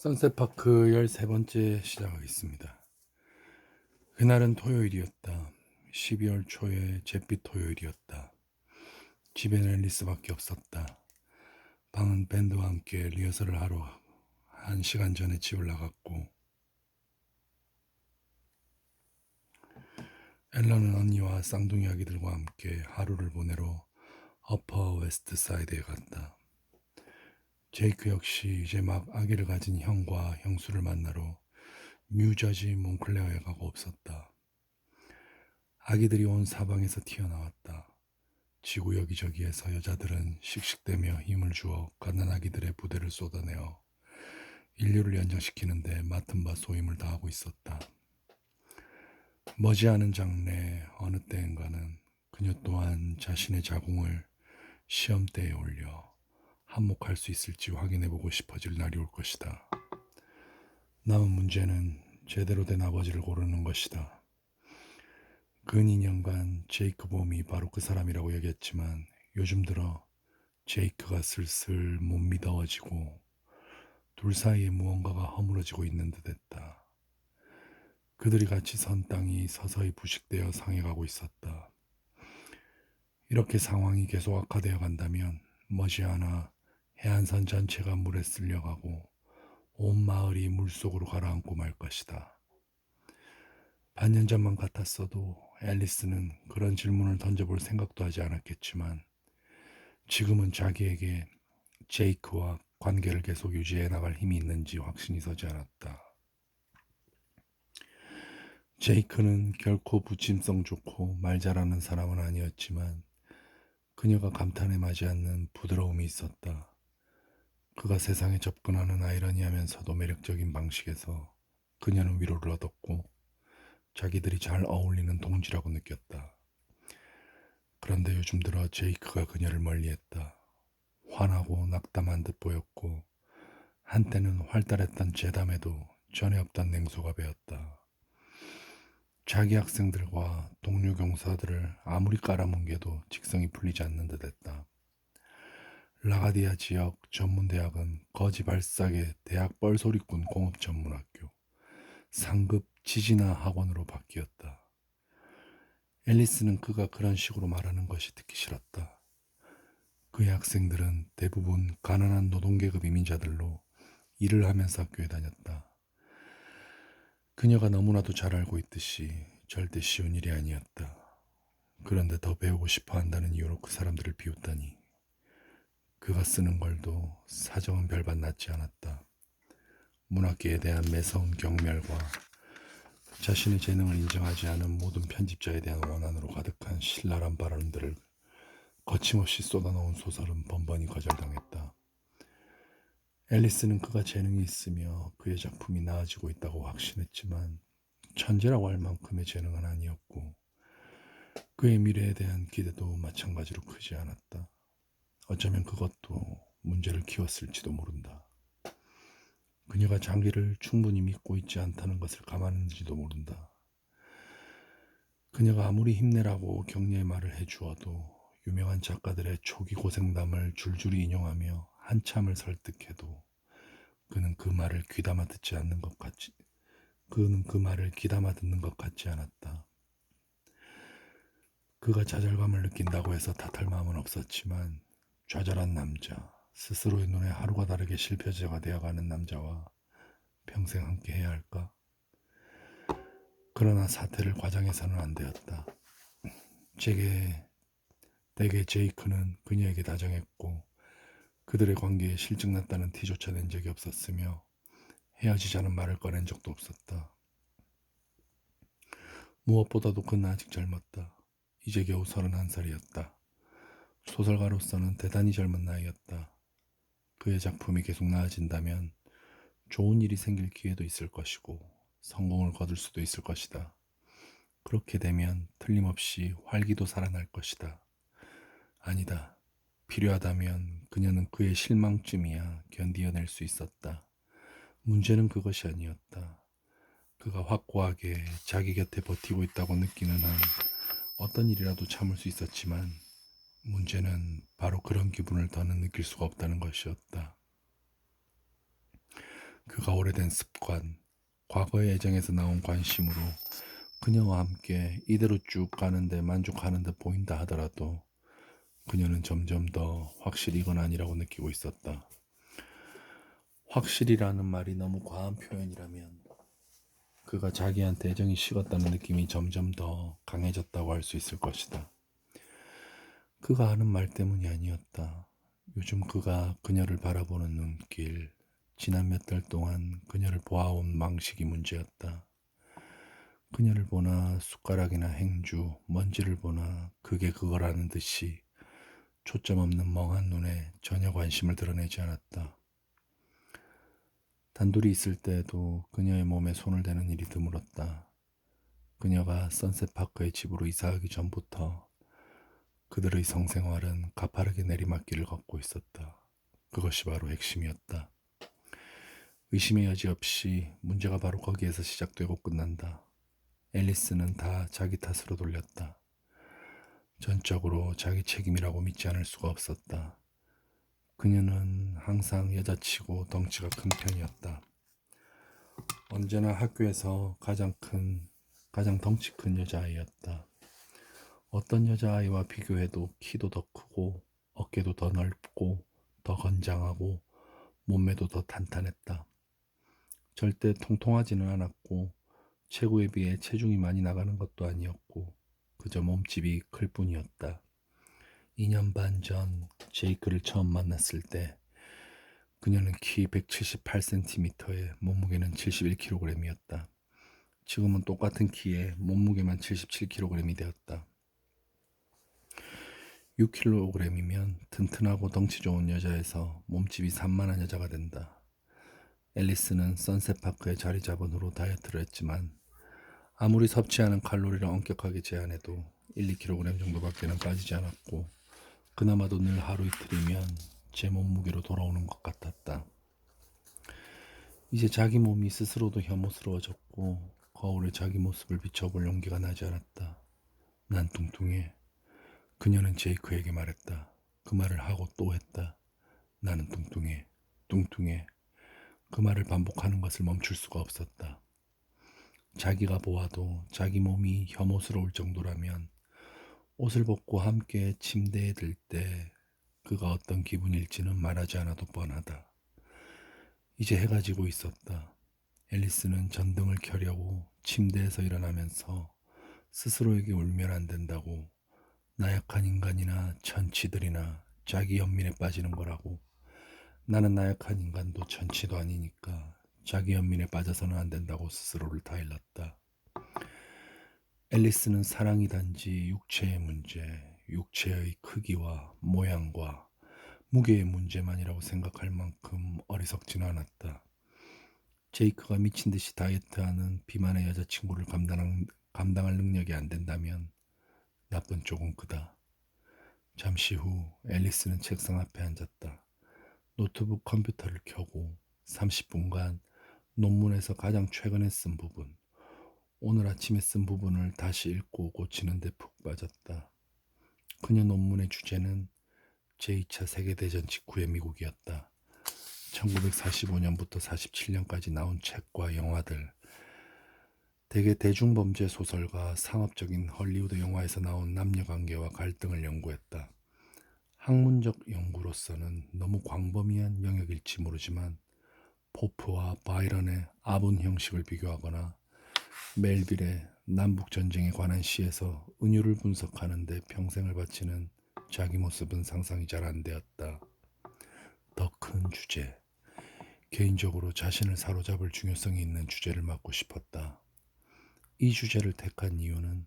선셋파크 13번째 시작하겠습니다. 그날은 토요일이었다. 12월 초의 잿빛 토요일이었다. 집엔 앨리스밖에 없었다. 방은 밴드와 함께 리허설을 하러 1시간 전에 집을 나갔고 앨런은 언니와 쌍둥이 아기들과 함께 하루를 보내러 어퍼 웨스트 사이드에 갔다. 제이크 역시 이제 막 아기를 가진 형과 형수를 만나러 뉴저지 몽클레어에 가고 없었다. 아기들이 온 사방에서 튀어나왔다. 지구 여기저기에서 여자들은 씩씩대며 힘을 주어 갓난아기들의 부대를 쏟아내어 인류를 연장시키는데 맡은 바 소임을 다하고 있었다. 머지않은 장래 어느 때인가는 그녀 또한 자신의 자궁을 시험대에 올려 한몫할 수 있을지 확인해보고 싶어질 날이 올 것이다. 남은 문제는 제대로 된 아버지를 고르는 것이다. 근 2년간 제이크 봄이 바로 그 사람이라고 여겼지만 요즘 들어 제이크가 슬슬 못 믿어지고 둘 사이에 무언가가 허물어지고 있는 듯했다. 그들이 같이 선 땅이 서서히 부식되어 상해가고 있었다. 이렇게 상황이 계속 악화되어 간다면 머지않아 해안선 전체가 물에 쓸려가고 온 마을이 물속으로 가라앉고 말 것이다. 반년 전만 같았어도 앨리스는 그런 질문을 던져볼 생각도 하지 않았겠지만 지금은 자기에게 제이크와 관계를 계속 유지해 나갈 힘이 있는지 확신이 서지 않았다. 제이크는 결코 부침성 좋고 말 잘하는 사람은 아니었지만 그녀가 감탄에 맞지 않는 부드러움이 있었다. 그가 세상에 접근하는 아이러니하면서도 매력적인 방식에서 그녀는 위로를 얻었고 자기들이 잘 어울리는 동지라고 느꼈다. 그런데 요즘 들어 제이크가 그녀를 멀리했다. 환하고 낙담한 듯 보였고 한때는 활달했던 제담에도 전에 없던 냉소가 배었다. 자기 학생들과 동료 경사들을 아무리 깔아뭉개도 직성이 풀리지 않는 듯했다. 라가디아 지역 전문대학은 거지 발삭의 대학 뻘소리꾼 공업전문학교, 상급 지진화 학원으로 바뀌었다. 앨리스는 그가 그런 식으로 말하는 것이 듣기 싫었다. 그의 학생들은 대부분 가난한 노동계급 이민자들로 일을 하면서 학교에 다녔다. 그녀가 너무나도 잘 알고 있듯이 절대 쉬운 일이 아니었다. 그런데 더 배우고 싶어 한다는 이유로 그 사람들을 비웃다니. 그가 쓰는 걸도 사정은 별반 낫지 않았다. 문학계에 대한 매서운 경멸과 자신의 재능을 인정하지 않은 모든 편집자에 대한 원한으로 가득한 신랄한 발언들을 거침없이 쏟아놓은 소설은 번번이 거절당했다. 앨리스는 그가 재능이 있으며 그의 작품이 나아지고 있다고 확신했지만 천재라고 할 만큼의 재능은 아니었고 그의 미래에 대한 기대도 마찬가지로 크지 않았다. 어쩌면 그것도 문제를 키웠을지도 모른다. 그녀가 자기를 충분히 믿고 있지 않다는 것을 감안했는지도 모른다. 그녀가 아무리 힘내라고 격려의 말을 해주어도 유명한 작가들의 초기 고생담을 줄줄이 인용하며 한참을 설득해도 그는 그 말을 귀담아 듣지 않는 것 같지. 그는 그 말을 귀담아 듣는 것 같지 않았다. 그가 좌절감을 느낀다고 해서 탓할 마음은 없었지만 좌절한 남자, 스스로의 눈에 하루가 다르게 실패자가 되어가는 남자와 평생 함께 해야 할까? 그러나 사태를 과장해서는 안 되었다. 대개 제이크는 그녀에게 다정했고 그들의 관계에 실증났다는 티조차 낸 적이 없었으며 헤어지자는 말을 꺼낸 적도 없었다. 무엇보다도 그는 아직 젊었다. 이제 겨우 31살이었다. 소설가로서는 대단히 젊은 나이였다. 그의 작품이 계속 나아진다면 좋은 일이 생길 기회도 있을 것이고 성공을 거둘 수도 있을 것이다. 그렇게 되면 틀림없이 활기도 살아날 것이다. 아니다. 필요하다면 그녀는 그의 실망쯤이야 견디어낼 수 있었다. 문제는 그것이 아니었다. 그가 확고하게 자기 곁에 버티고 있다고 느끼는 한 어떤 일이라도 참을 수 있었지만 문제는 바로 그런 기분을 더는 느낄 수가 없다는 것이었다. 그가 오래된 습관, 과거의 애정에서 나온 관심으로 그녀와 함께 이대로 쭉 가는데 만족하는 듯 보인다 하더라도 그녀는 점점 더 확실히 이건 아니라고 느끼고 있었다. 확실이라는 말이 너무 과한 표현이라면 그가 자기한테 애정이 식었다는 느낌이 점점 더 강해졌다고 할 수 있을 것이다. 그가 하는 말 때문이 아니었다. 요즘 그가 그녀를 바라보는 눈길, 지난 몇 달 동안 그녀를 보아온 방식이 문제였다. 그녀를 보나 숟가락이나 행주, 먼지를 보나 그게 그거라는 듯이 초점 없는 멍한 눈에 전혀 관심을 드러내지 않았다. 단둘이 있을 때에도 그녀의 몸에 손을 대는 일이 드물었다. 그녀가 선셋파크의 집으로 이사하기 전부터 그들의 성생활은 가파르게 내리막길을 걷고 있었다. 그것이 바로 핵심이었다. 의심의 여지 없이 문제가 바로 거기에서 시작되고 끝난다. 앨리스는 다 자기 탓으로 돌렸다. 전적으로 자기 책임이라고 믿지 않을 수가 없었다. 그녀는 항상 여자치고 덩치가 큰 편이었다. 언제나 학교에서 가장 덩치 큰 여자아이였다. 어떤 여자아이와 비교해도 키도 더 크고 어깨도 더 넓고 더 건장하고 몸매도 더 탄탄했다. 절대 통통하지는 않았고 체구에 비해 체중이 많이 나가는 것도 아니었고 그저 몸집이 클 뿐이었다. 2년 반 전 제이크를 처음 만났을 때 그녀는 키 178cm에 몸무게는 71kg이었다. 지금은 똑같은 키에 몸무게만 77kg이 되었다. 6kg이면 튼튼하고 덩치 좋은 여자에서 몸집이 산만한 여자가 된다. 앨리스는 선셋파크에 자리 잡은 후로 다이어트를 했지만 아무리 섭취하는 칼로리를 엄격하게 제한해도 1, 2kg 정도밖에는 빠지지 않았고 그나마도 늘 하루 이틀이면 제 몸무게로 돌아오는 것 같았다. 이제 자기 몸이 스스로도 혐오스러워졌고 거울에 자기 모습을 비춰볼 용기가 나지 않았다. 난 뚱뚱해. 그녀는 제이크에게 말했다. 그 말을 하고 또 했다. 나는 뚱뚱해. 뚱뚱해. 그 말을 반복하는 것을 멈출 수가 없었다. 자기가 보아도 자기 몸이 혐오스러울 정도라면 옷을 벗고 함께 침대에 들 때 그가 어떤 기분일지는 말하지 않아도 뻔하다. 이제 해가 지고 있었다. 앨리스는 전등을 켜려고 침대에서 일어나면서 스스로에게 울면 안 된다고, 나약한 인간이나 천치들이나 자기 연민에 빠지는 거라고, 나는 나약한 인간도 천치도 아니니까 자기 연민에 빠져서는 안 된다고 스스로를 다일렀다. 앨리스는 사랑이 단지 육체의 문제, 육체의 크기와 모양과 무게의 문제만이라고 생각할 만큼 어리석지는 않았다. 제이크가 미친 듯이 다이어트하는 비만의 여자친구를 감당할 능력이 안 된다면 나쁜 쪽은 그다. 잠시 후 앨리스는 책상 앞에 앉았다. 노트북 컴퓨터를 켜고 30분간 논문에서 가장 최근에 쓴 부분, 오늘 아침에 쓴 부분을 다시 읽고 고치는 데 푹 빠졌다. 그녀 논문의 주제는 제2차 세계대전 직후의 미국이었다. 1945년부터 47년까지 나온 책과 영화들, 대개 대중범죄 소설과 상업적인 헐리우드 영화에서 나온 남녀관계와 갈등을 연구했다. 학문적 연구로서는 너무 광범위한 영역일지 모르지만 포프와 바이런의 아분 형식을 비교하거나 멜빌의 남북전쟁에 관한 시에서 은유를 분석하는 데 평생을 바치는 자기 모습은 상상이 잘 안 되었다. 더 큰 주제, 개인적으로 자신을 사로잡을 중요성이 있는 주제를 맡고 싶었다. 이 주제를 택한 이유는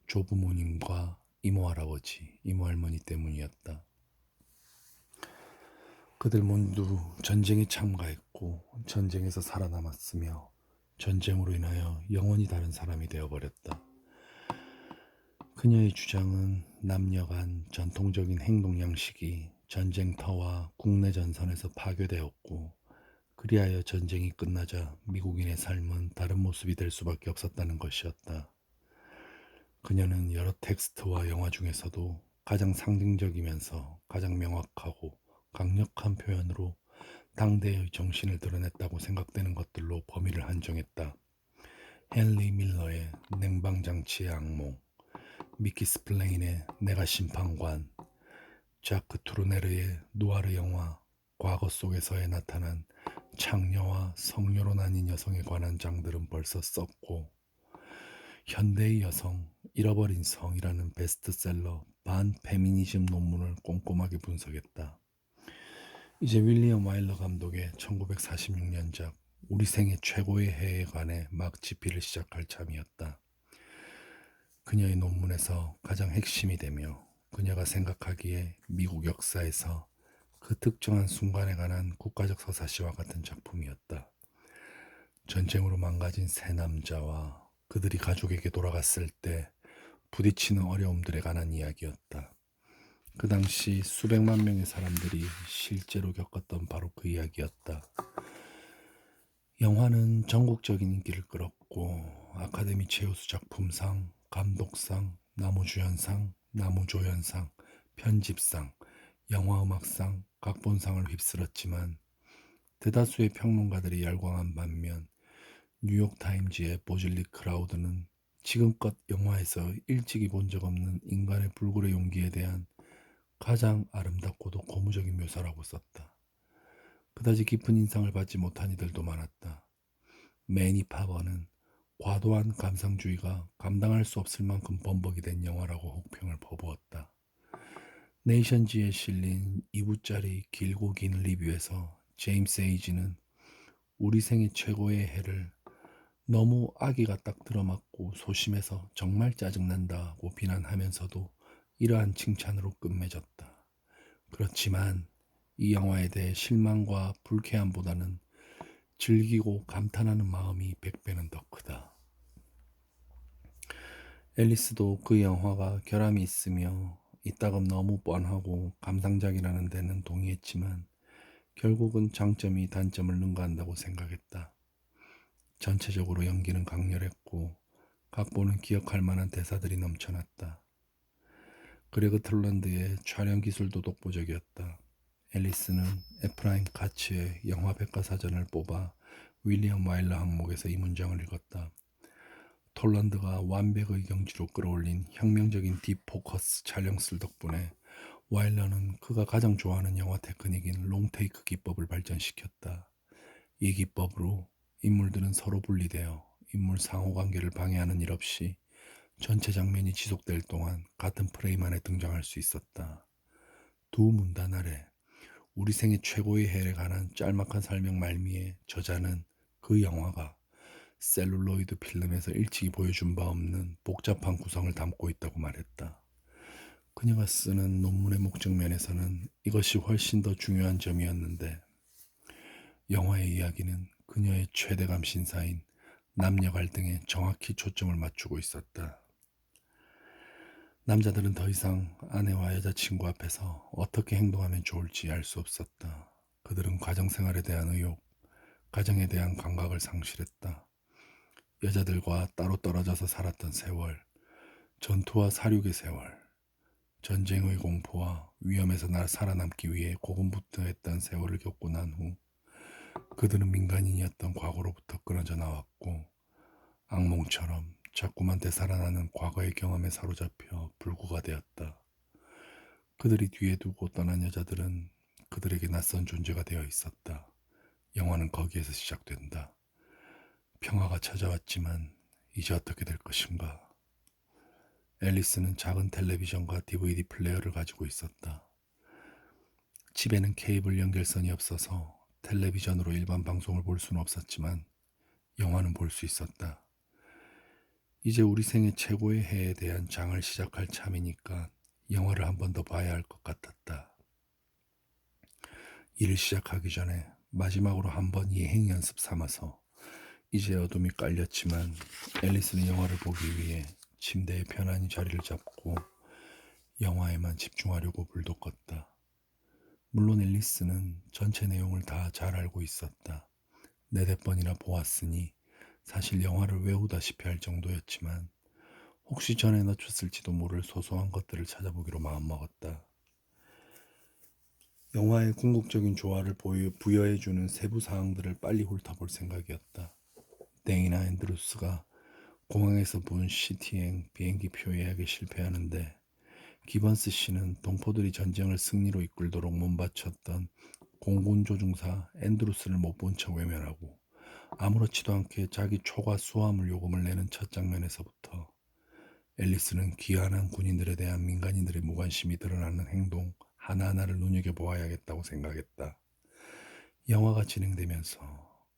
조부모님과 이모할아버지, 이모할머니 때문이었다. 그들 모두 전쟁에 참가했고 전쟁에서 살아남았으며 전쟁으로 인하여 영원히 다른 사람이 되어버렸다. 그녀의 주장은 남녀 간 전통적인 행동 양식이 전쟁터와 국내 전선에서 파괴되었고 그리하여 전쟁이 끝나자 미국인의 삶은 다른 모습이 될 수밖에 없었다는 것이었다. 그녀는 여러 텍스트와 영화 중에서도 가장 상징적이면서 가장 명확하고 강력한 표현으로 당대의 정신을 드러냈다고 생각되는 것들로 범위를 한정했다. 헨리 밀러의 냉방장치의 악몽, 미키 스플레인의 내가 심판관, 자크 투르네르의 누아르 영화 과거 속에서에 나타난 창녀와 성녀로 나뉜 여성에 관한 장들은 벌써 썼고, 현대의 여성, 잃어버린 성이라는 베스트셀러 반페미니즘 논문을 꼼꼼하게 분석했다. 이제 윌리엄 와일러 감독의 1946년작 우리 생애 최고의 해에 관해 막 집필을 시작할 참이었다. 그녀의 논문에서 가장 핵심이 되며 그녀가 생각하기에 미국 역사에서 그 특정한 순간에 관한 국가적 서사시와 같은 작품이었다. 전쟁으로 망가진 세 남자와 그들이 가족에게 돌아갔을 때 부딪히는 어려움들에 관한 이야기였다. 그 당시 수백만 명의 사람들이 실제로 겪었던 바로 그 이야기였다. 영화는 전국적인 인기를 끌었고 아카데미 최우수 작품상, 감독상, 나무주연상, 나무조연상, 편집상, 영화음악상, 각본상을 휩쓸었지만 대다수의 평론가들이 열광한 반면 뉴욕타임즈의 보즐리 크라우드는 지금껏 영화에서 일찍이 본 적 없는 인간의 불굴의 용기에 대한 가장 아름답고도 고무적인 묘사라고 썼다. 그다지 깊은 인상을 받지 못한 이들도 많았다. 매니 파버는 과도한 감상주의가 감당할 수 없을 만큼 범벅이 된 영화라고 혹평을 퍼부었다. 네이션지에 실린 2부짜리 길고 긴 리뷰에서 제임스 에이지는 우리 생애 최고의 해를 너무 아기가 딱 들어맞고 소심해서 정말 짜증난다고 비난하면서도 이러한 칭찬으로 끝맺었다. 그렇지만 이 영화에 대해 실망과 불쾌함보다는 즐기고 감탄하는 마음이 100배는 더 크다. 앨리스도 그 영화가 결함이 있으며 이따금 너무 뻔하고 감상작이라는 데는 동의했지만 결국은 장점이 단점을 능가한다고 생각했다. 전체적으로 연기는 강렬했고 각본은 기억할 만한 대사들이 넘쳐났다. 그레그 톨란드의 촬영 기술도 독보적이었다. 앨리스는 에프라임 카츠의 영화 백과사전을 뽑아 윌리엄 와일러 항목에서 이 문장을 읽었다. 톨란드가 완벽의 경지로 끌어올린 혁명적인 딥포커스 촬영술 덕분에 와일러는 그가 가장 좋아하는 영화 테크닉인 롱테이크 기법을 발전시켰다. 이 기법으로 인물들은 서로 분리되어 인물 상호관계를 방해하는 일 없이 전체 장면이 지속될 동안 같은 프레임 안에 등장할 수 있었다. 두 문단 아래 우리 생애 최고의 해에 관한 짤막한 설명 말미에 저자는 그 영화가 셀룰로이드 필름에서 일찍이 보여준 바 없는 복잡한 구성을 담고 있다고 말했다. 그녀가 쓰는 논문의 목적면에서는 이것이 훨씬 더 중요한 점이었는데 영화의 이야기는 그녀의 최대감 신사인 남녀 갈등에 정확히 초점을 맞추고 있었다. 남자들은 더 이상 아내와 여자친구 앞에서 어떻게 행동하면 좋을지 알 수 없었다. 그들은 가정생활에 대한 의욕, 가정에 대한 감각을 상실했다. 여자들과 따로 떨어져서 살았던 세월, 전투와 사륙의 세월, 전쟁의 공포와 위험에서 살아남기 위해 고군분투했던 세월을 겪고 난 후 그들은 민간인이었던 과거로부터 끊어져 나왔고 악몽처럼 자꾸만 되살아나는 과거의 경험에 사로잡혀 불구가 되었다. 그들이 뒤에 두고 떠난 여자들은 그들에게 낯선 존재가 되어 있었다. 영화는 거기에서 시작된다. 평화가 찾아왔지만 이제 어떻게 될 것인가? 앨리스는 작은 텔레비전과 DVD 플레이어를 가지고 있었다. 집에는 케이블 연결선이 없어서 텔레비전으로 일반 방송을 볼 수는 없었지만 영화는 볼 수 있었다. 이제 우리 생애 최고의 해에 대한 장을 시작할 참이니까 영화를 한 번 더 봐야 할 것 같았다. 일을 시작하기 전에 마지막으로 한 번 예행 연습 삼아서 이제 어둠이 깔렸지만 앨리스는 영화를 보기 위해 침대에 편안히 자리를 잡고 영화에만 집중하려고 불도 껐다. 물론 앨리스는 전체 내용을 다 잘 알고 있었다. 네댓 번이나 보았으니 사실 영화를 외우다시피 할 정도였지만 혹시 전에 놓쳤을지도 모를 소소한 것들을 찾아보기로 마음먹었다. 영화의 궁극적인 조화를 부여해주는 세부 사항들을 빨리 훑어볼 생각이었다. 데이나 앤드루스가 공항에서 본 시티행 비행기표 예약에 실패하는데 기번스 씨는 동포들이 전쟁을 승리로 이끌도록 몸바쳤던 공군 조종사 앤드루스를 못 본 척 외면하고 아무렇지도 않게 자기 초과 수화물 요금을 내는 첫 장면에서부터 앨리스는 귀환한 군인들에 대한 민간인들의 무관심이 드러나는 행동 하나하나를 눈여겨보아야겠다고 생각했다. 영화가 진행되면서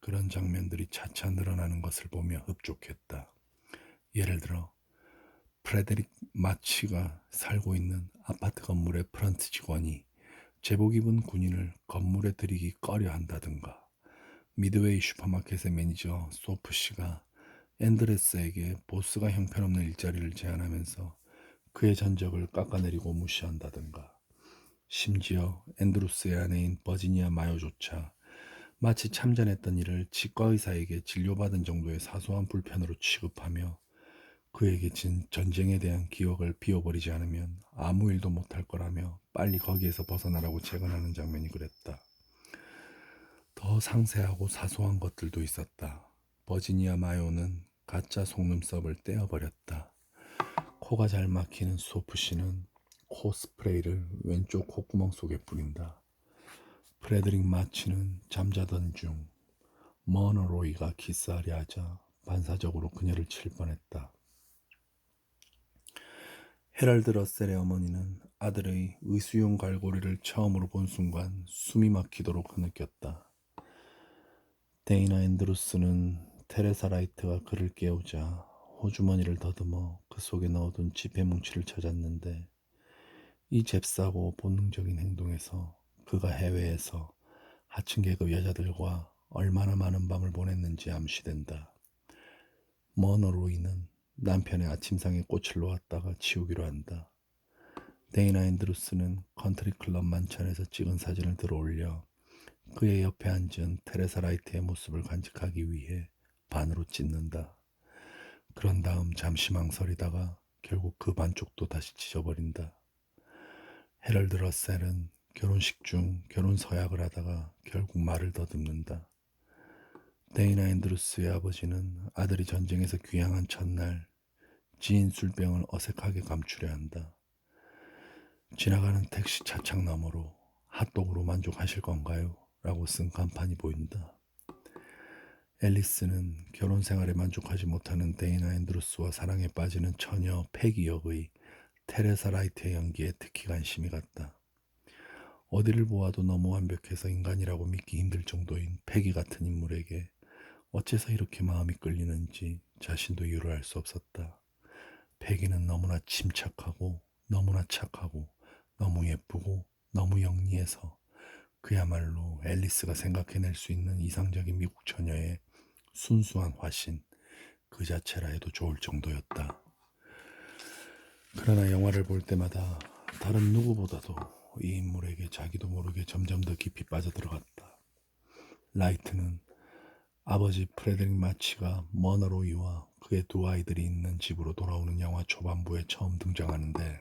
그런 장면들이 차차 늘어나는 것을 보며 흡족했다. 예를 들어 프레데릭 마치가 살고 있는 아파트 건물의 프런트 직원이 제복 입은 군인을 건물에 들이기 꺼려 한다든가, 미드웨이 슈퍼마켓의 매니저 소프 씨가 앤드레스에게 보스가 형편없는 일자리를 제안하면서 그의 전적을 깎아내리고 무시한다든가, 심지어 앤드루스의 아내인 버지니아 마요조차 마치 참전했던 일을 치과의사에게 진료받은 정도의 사소한 불편으로 취급하며 그에게 전쟁에 대한 기억을 비워버리지 않으면 아무 일도 못할 거라며 빨리 거기에서 벗어나라고 재건하는 장면이 그랬다. 더 상세하고 사소한 것들도 있었다. 버지니아 마요는 가짜 속눈썹을 떼어버렸다. 코가 잘 막히는 소프 씨는 코 스프레이를 왼쪽 콧구멍 속에 뿌린다. 프레드릭 마치는 잠자던 중 머너로이가 키스하려 하자 반사적으로 그녀를 칠 뻔했다. 헤럴드 러셀의 어머니는 아들의 의수용 갈고리를 처음으로 본 순간 숨이 막히도록 느꼈다. 데이나 앤드루스는 테레사 라이트가 그를 깨우자 호주머니를 더듬어 그 속에 넣어둔 지폐 뭉치를 찾았는데 이 잽싸고 본능적인 행동에서 그가 해외에서 하층 계급 여자들과 얼마나 많은 밤을 보냈는지 암시된다. 머너로이는 남편의 아침상에 꽃을 놓았다가 치우기로 한다. 데이나 앤드루스는 컨트리 클럽 만찬에서 찍은 사진을 들어올려 그의 옆에 앉은 테레사 라이트의 모습을 간직하기 위해 반으로 찢는다. 그런 다음 잠시 망설이다가 결국 그 반쪽도 다시 찢어버린다. 헤럴드 러셀은 결혼식 중 결혼 서약을 하다가 결국 말을 더듬는다. 데이나 앤드루스의 아버지는 아들이 전쟁에서 귀향한 첫날 지인 술병을 어색하게 감추려 한다. 지나가는 택시 차창 너머로 핫도그로 만족하실 건가요? 라고 쓴 간판이 보인다. 앨리스는 결혼 생활에 만족하지 못하는 데이나 앤드루스와 사랑에 빠지는 처녀 패기 역의 테레사 라이트의 연기에 특히 관심이 갔다. 어디를 보아도 너무 완벽해서 인간이라고 믿기 힘들 정도인 패기 같은 인물에게 어째서 이렇게 마음이 끌리는지 자신도 이유를 알 수 없었다. 패기는 너무나 침착하고 너무나 착하고 너무 예쁘고 너무 영리해서 그야말로 앨리스가 생각해낼 수 있는 이상적인 미국 처녀의 순수한 화신 그 자체라 해도 좋을 정도였다. 그러나 영화를 볼 때마다 다른 누구보다도 이 인물에게 자기도 모르게 점점 더 깊이 빠져들어갔다. 라이트는 아버지 프레드릭 마치가 머너로이와 그의 두 아이들이 있는 집으로 돌아오는 영화 초반부에 처음 등장하는데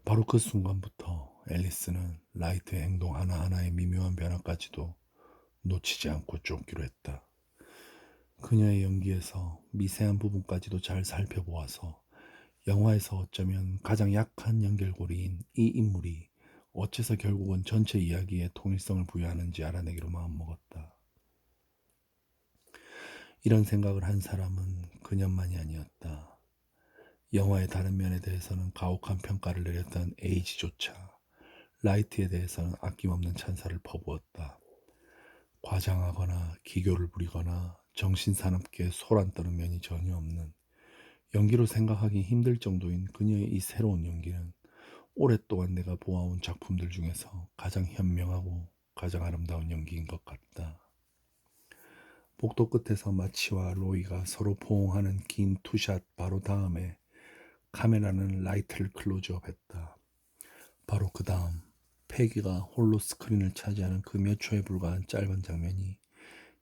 바로 그 순간부터 앨리스는 라이트의 행동 하나하나의 미묘한 변화까지도 놓치지 않고 쫓기로 했다. 그녀의 연기에서 미세한 부분까지도 잘 살펴보아서 영화에서 어쩌면 가장 약한 연결고리인 이 인물이 어째서 결국은 전체 이야기에 통일성을 부여하는지 알아내기로 마음먹었다. 이런 생각을 한 사람은 그녀만이 아니었다. 영화의 다른 면에 대해서는 가혹한 평가를 내렸던 에이지조차 라이트에 대해서는 아낌없는 찬사를 퍼부었다. 과장하거나 기교를 부리거나 정신사납게 소란떠는 면이 전혀 없는, 연기로 생각하기 힘들 정도인 그녀의 이 새로운 연기는 오랫동안 내가 보아온 작품들 중에서 가장 현명하고 가장 아름다운 연기인 것 같다. 복도 끝에서 마치와 로이가 서로 포옹하는 긴 투샷 바로 다음에 카메라는 라이트를 클로즈업했다. 바로 그 다음 패기가 홀로 스크린을 차지하는 그 몇 초에 불과한 짧은 장면이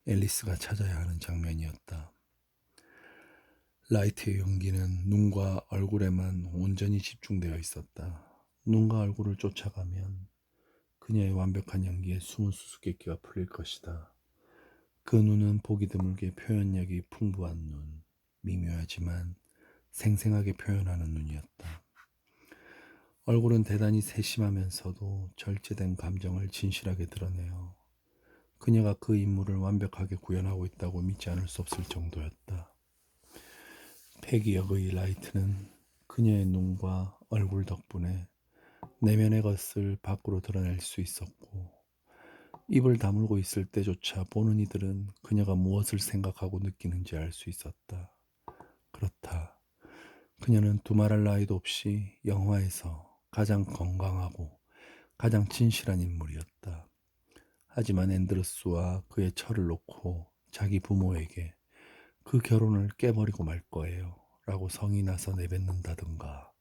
앨리스가 찾아야 하는 장면이었다. 라이트의 연기는 눈과 얼굴에만 온전히 집중되어 있었다. 눈과 얼굴을 쫓아가면 그녀의 완벽한 연기에 숨은 수수께끼가 풀릴 것이다. 그 눈은 보기 드물게 표현력이 풍부한 눈, 미묘하지만 생생하게 표현하는 눈이었다. 얼굴은 대단히 세심하면서도 절제된 감정을 진실하게 드러내어 그녀가 그 인물을 완벽하게 구현하고 있다고 믿지 않을 수 없을 정도였다. 패기 역의 라이트는 그녀의 눈과 얼굴 덕분에 내면의 것을 밖으로 드러낼 수 있었고, 입을 다물고 있을 때조차 보는 이들은 그녀가 무엇을 생각하고 느끼는지 알 수 있었다. 그렇다. 그녀는 두말할 나위도 없이 영화에서 가장 건강하고 가장 진실한 인물이었다. 하지만 앤드루스와 그의 철을 놓고 자기 부모에게 그 결혼을 깨버리고 말 거예요 라고 성이 나서 내뱉는다든가,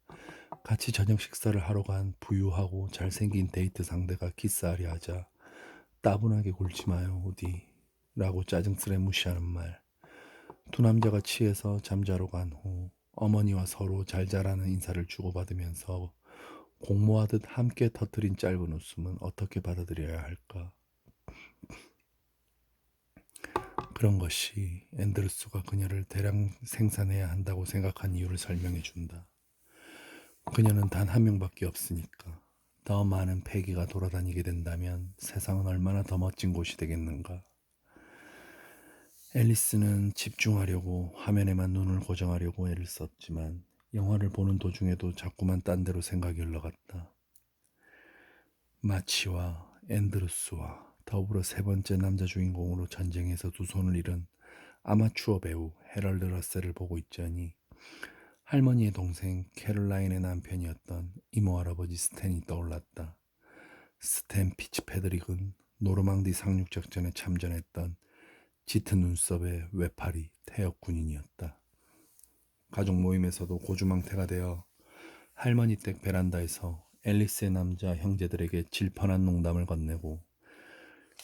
같이 저녁 식사를 하러 간 부유하고 잘생긴 데이트 상대가 키스하려 하자 따분하게 굴지 마요 우디 라고 짜증스레 무시하는 말, 두 남자가 취해서 잠자러 간 후 어머니와 서로 잘 자라는 인사를 주고받으면서 공모하듯 함께 터뜨린 짧은 웃음은 어떻게 받아들여야 할까? 그런 것이 앤드루스가 그녀를 대량 생산해야 한다고 생각한 이유를 설명해 준다. 그녀는 단 한 명밖에 없으니까. 더 많은 패기가 돌아다니게 된다면 세상은 얼마나 더 멋진 곳이 되겠는가. 앨리스는 집중하려고 화면에만 눈을 고정하려고 애를 썼지만 영화를 보는 도중에도 자꾸만 딴 데로 생각이 흘러갔다. 마치와 앤드루스와 더불어 세 번째 남자 주인공으로 전쟁에서 두 손을 잃은 아마추어 배우 헤럴드 러셀을 보고 있자니 할머니의 동생 캐롤라인의 남편이었던 이모 할아버지 스탠이 떠올랐다. 스탠 피츠패드릭은 노르망디 상륙작전에 참전했던 짙은 눈썹의 외파리 태역 군인이었다. 가족 모임에서도 고주망태가 되어 할머니 댁 베란다에서 앨리스의 남자 형제들에게 질펀한 농담을 건네고,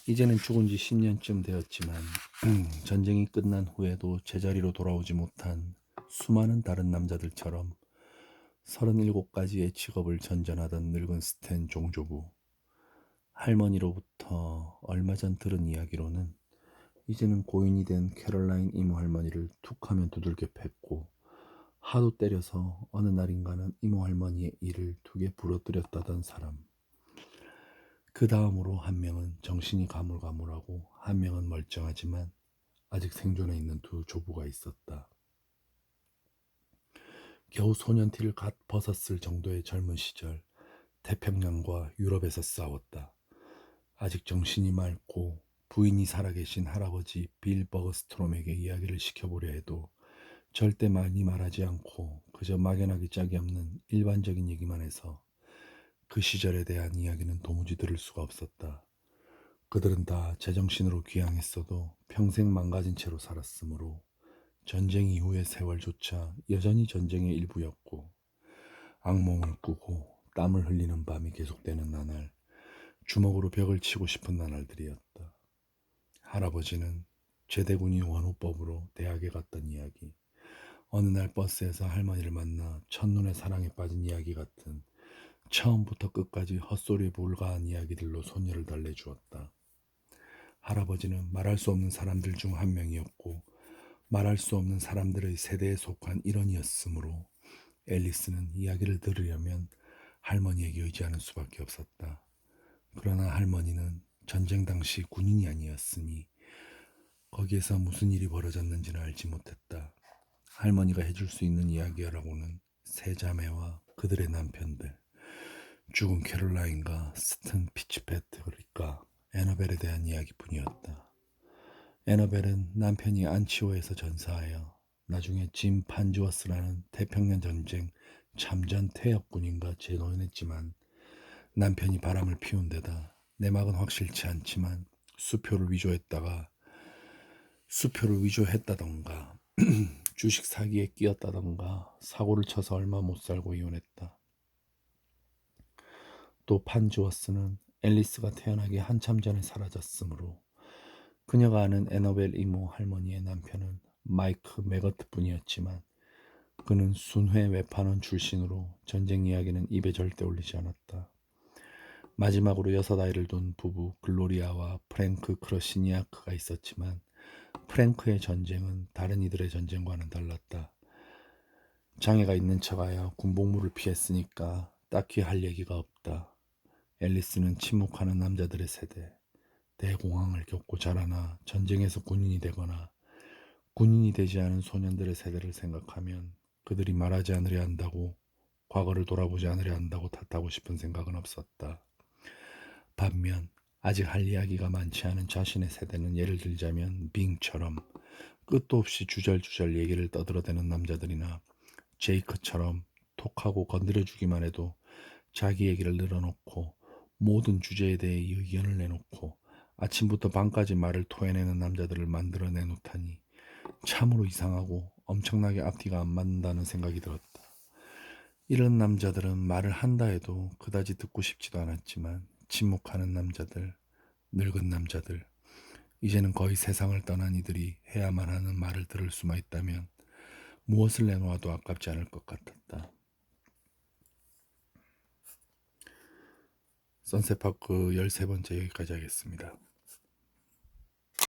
이제는 죽은 지 10년쯤 되었지만 전쟁이 끝난 후에도 제자리로 돌아오지 못한 수많은 다른 남자들처럼 37가지의 직업을 전전하던 늙은 스탠 종조부. 할머니로부터 얼마 전 들은 이야기로는 이제는 고인이 된 캐롤라인 이모 할머니를 툭하면 두들겨 팼고 하도 때려서 어느 날인가는 이모 할머니의 이를 두 개 부러뜨렸다던 사람. 그 다음으로 한 명은 정신이 가물가물하고 한 명은 멀쩡하지만 아직 생존해 있는 두 조부가 있었다. 겨우 소년티를 갓 벗었을 정도의 젊은 시절 태평양과 유럽에서 싸웠다. 아직 정신이 맑고 부인이 살아계신 할아버지 빌 버그스트롬에게 이야기를 시켜보려 해도 절대 많이 말하지 않고 그저 막연하기 짝이 없는 일반적인 얘기만 해서 그 시절에 대한 이야기는 도무지 들을 수가 없었다. 그들은 다 제정신으로 귀향했어도 평생 망가진 채로 살았으므로 전쟁 이후의 세월조차 여전히 전쟁의 일부였고, 악몽을 꾸고 땀을 흘리는 밤이 계속되는 나날, 주먹으로 벽을 치고 싶은 나날들이었다. 할아버지는 제대군인 원호법으로 대학에 갔던 이야기, 어느 날 버스에서 할머니를 만나 첫눈에 사랑에 빠진 이야기 같은 처음부터 끝까지 헛소리에 불과한 이야기들로 손녀를 달래주었다. 할아버지는 말할 수 없는 사람들 중 한 명이었고 말할 수 없는 사람들의 세대에 속한 일원이었으므로 앨리스는 이야기를 들으려면 할머니에게 의지하는 수밖에 없었다. 그러나 할머니는 전쟁 당시 군인이 아니었으니 거기에서 무슨 일이 벌어졌는지는 알지 못했다. 할머니가 해줄 수 있는 이야기라고는 세 자매와 그들의 남편들, 죽은 캐롤라인과 스튼 피츠패트릭과 애너벨에 대한 이야기뿐이었다. 애너벨은 남편이 안치호에서 전사하여 나중에 짐 판주어스라는 태평양 전쟁 참전 퇴역군인과 재혼했지만 남편이 바람을 피운 데다 내막은 확실치 않지만 수표를 위조했다던가 주식 사기에 끼었다던가 사고를 쳐서 얼마 못 살고 이혼했다. 또 판주어스는 앨리스가 태어나기 한참 전에 사라졌으므로 그녀가 아는 애너벨 이모 할머니의 남편은 마이크 매거트 뿐이었지만 그는 순회 외판원 출신으로 전쟁 이야기는 입에 절대 올리지 않았다. 마지막으로 6아이를 둔 부부 글로리아와 프랭크 크러시니아크가 있었지만 프랭크의 전쟁은 다른 이들의 전쟁과는 달랐다. 장애가 있는 척하여 군복무를 피했으니까 딱히 할 얘기가 없다. 앨리스는 침묵하는 남자들의 세대, 대공황을 겪고 자라나 전쟁에서 군인이 되거나 군인이 되지 않은 소년들의 세대를 생각하면 그들이 말하지 않으려 한다고, 과거를 돌아보지 않으려 한다고 탓하고 싶은 생각은 없었다. 반면 아직 할 이야기가 많지 않은 자신의 세대는 예를 들자면 빙처럼 끝도 없이 주절주절 얘기를 떠들어대는 남자들이나 제이크처럼 톡하고 건드려주기만 해도 자기 얘기를 늘어놓고 모든 주제에 대해 의견을 내놓고 아침부터 밤까지 말을 토해내는 남자들을 만들어내놓다니 참으로 이상하고 엄청나게 앞뒤가 안 맞는다는 생각이 들었다. 이런 남자들은 말을 한다 해도 그다지 듣고 싶지도 않았지만 침묵하는 남자들, 늙은 남자들, 이제는 거의 세상을 떠난 이들이 해야만 하는 말을 들을 수만 있다면 무엇을 내놓아도 아깝지 않을 것 같았다. 선셋파크 13번째 여기까지 하겠습니다.